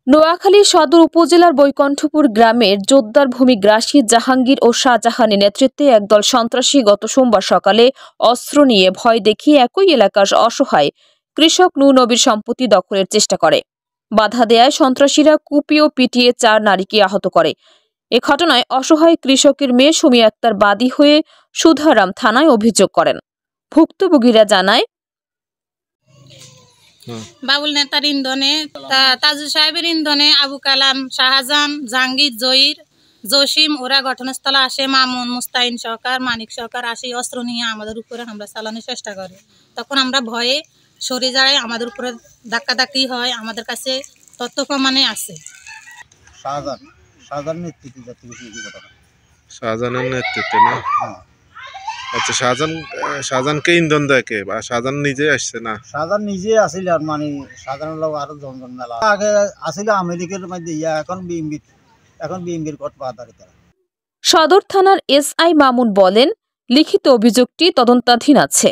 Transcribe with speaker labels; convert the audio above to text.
Speaker 1: নোয়াখালী সদর উপজেলার বৈকণ্ঠপুর গ্রামের জোদ্দার ভূমিগ্রাসী জাহাঙ্গীর ও শাহজাহানের নেতৃত্বে একদল সন্ত্রাসী গত সোমবার সকালে অস্ত্র নিয়ে ভয় দেখিয়ে একই এলাকার অসহায় কৃষক নূনবীর সম্পত্তি দখলের চেষ্টা করে। বাধা দেয়ায় সন্ত্রাসীরা কুপিয়ে ও পিটিয়ে 4 নারীকে আহত করে। এ ঘটনায় অসহায় কৃষকের মেয়ে সুমি আক্তার বাদী হয়ে সুধারাম থানায় অভিযোগ করেন। ভুক্তভোগীরা জানায়,
Speaker 2: বাবুল নেতার ইন্ধনে, তাজু সাহেবের ইন্ধনে আবু কালাম, শাহজাহান, জাহাঙ্গীর, জহির, জসিম ওরা ঘটনাস্থলে আসে। মামুন, মুস্তাইন সরকার, মানিক সরকার আসে অস্ত্র নিয়ে আমাদের উপরে হামলা চালানোর চেষ্টা করে। তখন আমরা ভয়ে সরে যাই, আমাদের উপরে ধাক্কাধাক্কি হয়। আমাদের কাছে তথ্য প্রমাণে আছে।
Speaker 3: শাহজাহানের নেতৃত্বে না? আচ্ছা, শাহজাহানকে ইন্ধন দেয় কে? বা শাহজাহান নিজে আসছে? না,
Speaker 4: শাহজাহান নিজে আসিল, মানে শাহজাহানের লোক আরো জনজন মেলা আগে আসিল আমেরিকার মধ্যে, এখন বিএমপির কটবাদারি।
Speaker 1: সদর থানার এসআই মামুন বলেন, লিখিত অভিযোগটি তদন্তাধীন আছে।